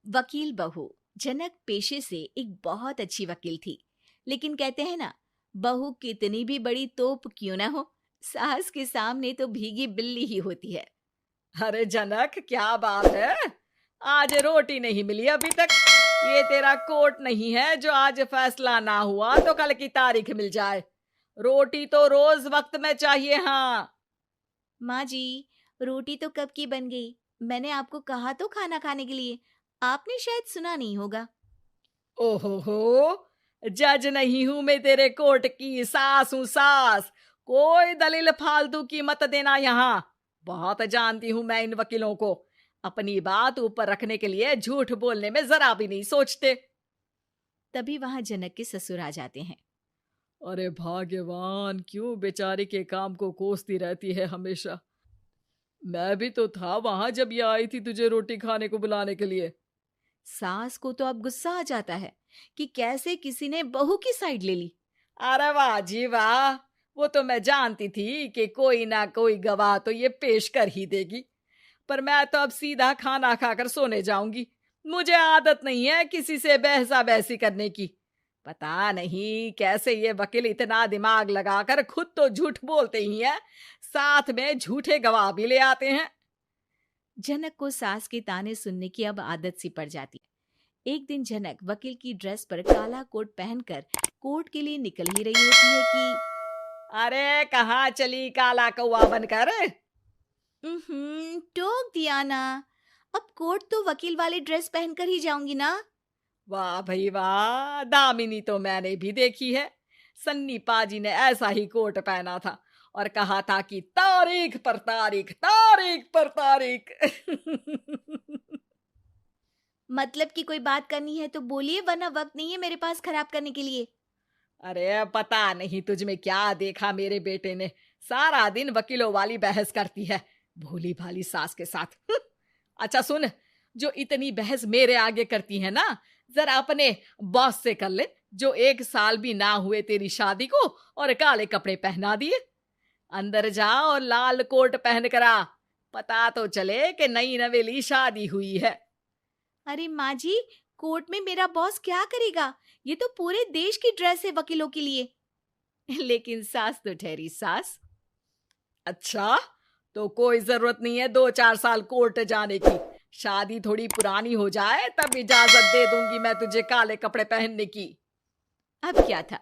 वकील बहू। जनक पेशे से एक बहुत अच्छी वकील थी, लेकिन कहते हैं ना, बहू कितनी भी बड़ी तोप क्यों ना हो, सास के सामने तो भीगी बिल्ली ही होती है। अरे जनक, क्या बात है। आज रोटी नहीं मिली अभी तक। ये तेरा कोर्ट नहीं है जो आज फैसला ना हुआ तो कल की तारीख मिल जाए। रोटी तो रोज वक्त में चाहिए। हाँ। माँ जी, रोटी तो कब की बन गई। मैंने आपको कहा तो खाना खाने के लिए, आपने शायद सुना नहीं होगा। ओहो, जज नहीं हूं मैं तेरे कोर्ट की, सास हूं सास। कोई दलील फालतू की मत देना यहाँ। बहुत जानती हूं मैं इन वकीलों को। अपनी बात ऊपर रखने के लिए झूठ बोलने में जरा भी नहीं सोचते। तभी वहां जनक के ससुर आ जाते हैं। अरे भाग्यवान, क्यों बेचारी के काम को कोसती रहती है हमेशा। मैं भी तो था वहां जब ये आई थी तुझे रोटी खाने को बुलाने के लिए। सास को तो अब गुस्सा आ जाता है कि कैसे किसी ने बहू की साइड ले ली। अरे वाह जी वाह। वो तो मैं जानती थी कि कोई ना कोई गवाह तो ये पेश कर ही देगी। पर मैं तो अब सीधा खाना खाकर सोने जाऊंगी। मुझे आदत नहीं है किसी से बहसा बहसी करने की। पता नहीं कैसे ये वकील इतना दिमाग लगाकर खुद तो झूठ बोलते ही हैं, साथ में झूठे गवाह भी ले आते हैं। जनक को सास के ताने सुनने की अब आदत सी पड़ जाती है। एक दिन जनक वकील की ड्रेस पर काला कोट पहनकर कोर्ट के लिए निकल ही रही होती है कि अरे कहाँ चली काला कौवा बनकर। टोक दिया ना। अब कोर्ट तो वकील वाली ड्रेस पहनकर ही जाऊंगी ना। वाह भाई वाह, दामिनी तो मैंने भी देखी है। सन्नी पाजी ने ऐसा ही कोट पहना था और कहा था कि तारीख पर तारीख, तारीख पर तारीख। मतलब कि कोई बात करनी है तो बोलिए, वरना वक्त नहीं है मेरे पास खराब करने के लिए। अरे पता नहीं तुझ में क्या देखा मेरे बेटे ने, सारा दिन वकीलों वाली बहस करती है, भोली भाली सास के साथ। अच्छा सुन, जो इतनी बहस मेरे आगे करती है ना, जरा अपने बॉस से कर ले, जो 1 साल भी ना हुए तेरी शादी को और काले कपड़े पहना दिए। अंदर जा और लाल कोट पहन कर आ, पता तो चले कि नई नवेली शादी हुई है। अरे माँ जी, कोर्ट में मेरा बॉस क्या करेगा? ये तो पूरे देश की ड्रेस है वकीलों के लिए। लेकिन सास तो ठहरी सास। अच्छा, तो कोई जरूरत नहीं है 2-4 साल कोर्ट जाने की। शादी थोड़ी पुरानी हो जाए तब इजाजत दे दूंगी मैं तुझे काले कपड़े पहनने की। अब क्या था,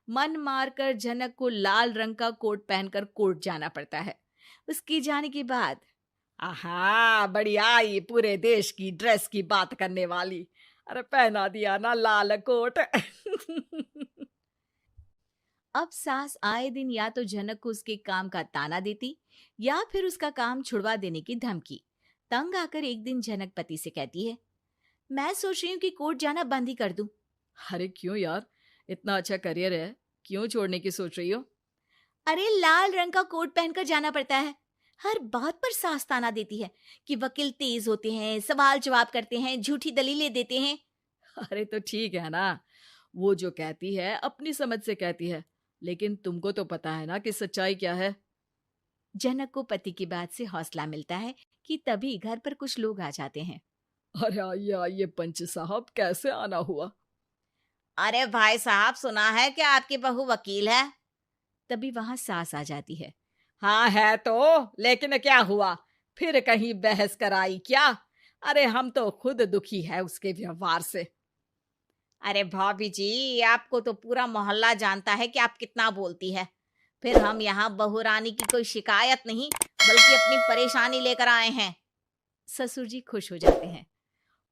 मन मारकर जनक को लाल रंग का कोट पहनकर कोर्ट जाना पड़ता है। उसके जाने के बाद आहा, बढ़िया, ये पूरे देश की ड्रेस की बात करने वाली। अरे पहना दिया ना लाल कोट। अब सास आए दिन या तो जनक को उसके काम का ताना देती, या फिर उसका काम छुड़वा देने की धमकी। तंग आकर एक दिन जनक पति से कहती है, मैं सोच रही हूँ कि कोर्ट जाना बंद ही कर दूं। अरे क्यों यार, इतना अच्छा करियर है, क्यों छोड़ने की सोच रही हो? अरे लाल रंग का कोट पहनकर जाना पड़ता है। हर बात पर सास ताना देती है कि वकील तेज होते हैं, सवाल जवाब करते हैं, झूठी दलीलें देते हैं। अरे तो ठीक है ना, वो जो कहती है अपनी समझ से कहती है, लेकिन तुमको तो पता है ना कि सच्चाई क्या है। जनक को पति की बात से हौसला मिलता है कि तभी घर पर कुछ लोग आ जाते हैं। अरे आइए पंच साहब, कैसे आना हुआ? अरे भाई साहब, सुना है कि आपकी बहू वकील है। तभी वहां सास आ जाती है। हाँ है तो, लेकिन क्या हुआ, फिर कहीं बहस कराई क्या? अरे हम तो खुद दुखी है उसके व्यवहार से। अरे भाभी जी, आपको तो पूरा मोहल्ला जानता है कि आप कितना बोलती है। फिर हम यहाँ बहू रानी की कोई शिकायत नहीं, बल्कि अपनी परेशानी लेकर आए हैं। ससुर जी खुश हो जाते हैं।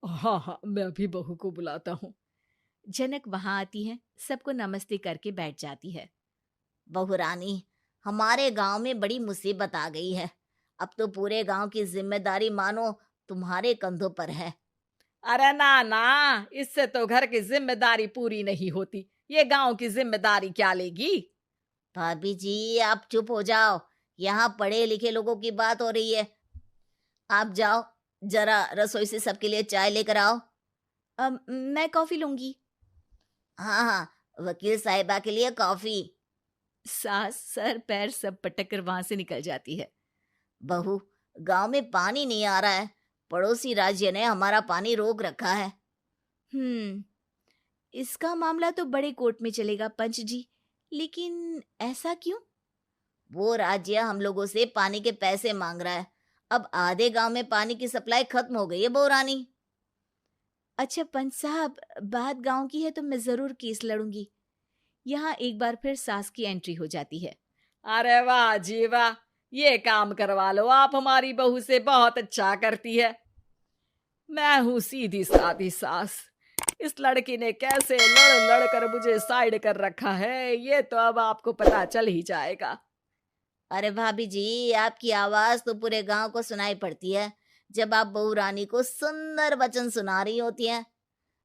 हाँ हाँ, मैं अभी बहू को बुलाता हूँ। जनक वहां आती है, सबको नमस्ते करके बैठ जाती है। बहू रानी, हमारे गांव में बड़ी मुसीबत आ गई है। अब तो पूरे गांव की जिम्मेदारी मानो तुम्हारे कंधों पर है। अरे ना ना, इससे तो घर की जिम्मेदारी पूरी नहीं होती, ये गांव की जिम्मेदारी क्या लेगी? भाभी जी, आप चुप हो जाओ। यहाँ पढ़े लिखे लोगों की बात हो रही है। आप जाओ, जरा रसोई से सबके लिए चाय लेकर आओ। मैं कॉफी लूंगी। हाँ हाँ, वकील साहिबा के लिए कॉफी। सास सर पैर सब पटक कर वहां से निकल जाती है। बहू, गांव में पानी नहीं आ रहा है, पड़ोसी राज्य ने हमारा पानी रोक रखा है। इसका मामला तो बड़े कोर्ट में चलेगा पंच जी, लेकिन ऐसा क्यों? वो राज्य हम लोगों से पानी के पैसे मांग रहा है। अब आधे गांव में पानी की सप्लाई खत्म हो गई है बहुरानी। अच्छा पंच साहब, बात गांव की है तो मैं जरूर केस लड़ूंगी। यहाँ एक बार फिर सास की एंट्री हो जाती है। अरे वाह जी वाह, ये काम करवा लो, आप हमारी बहू से बहुत अच्छा करती है। मैं हूं सीधी सादी सास। इस लड़की ने कैसे लड़ लड़ कर मुझे साइड कर रखा है, ये तो अब आपको पता चल ही जाएगा। अरे भाभी जी, आपकी आवाज तो पूरे गांव को सुनाई पड़ती है जब आप बहू रानी को सुंदर वचन सुना रही होती हैं।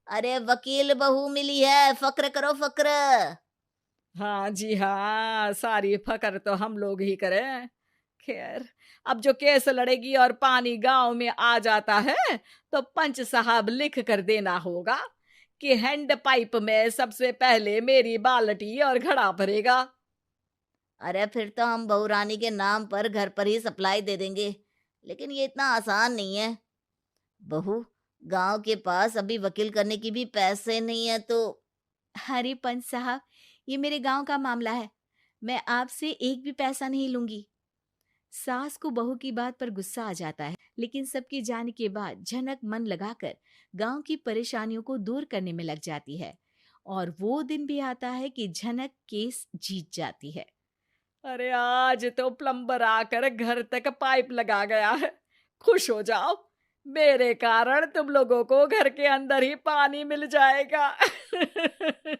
अरे वकील बहू मिली है, फक्र करो फक्र। हाँ जी हाँ, सारी फकर तो हम लोग ही करें। खैर, अब जो केस लड़ेगी और पानी गांव में आ जाता है तो पंच साहब लिख कर देना होगा कि हैंड पाइप में सबसे पहले मेरी बाल्टी और घड़ा भरेगा। अरे फिर तो हम बहू रानी के नाम पर घर पर ही सप्लाई दे देंगे, लेकिन ये इतना आसान नहीं है। बहू, गांव के पास अभी वकील करने की भी पैसे नहीं है तो। अरे पंच साहब, ये मेरे गांव का मामला है, मैं आपसे एक भी पैसा नहीं लूंगी। सास को बहू की बात पर गुस्सा आ जाता है, लेकिन सबके जाने के बाद झनक मन लगाकर गांव की परेशानियों को दूर करने में लग जाती है। और वो दिन भी आता है कि झनक केस जीत जाती है। अरे आज तो प्लम्बर आकर घर तक पाइप लगा गया है। खुश हो जाओ, मेरे कारण तुम लोगों को घर के अंदर ही पानी मिल जाएगा।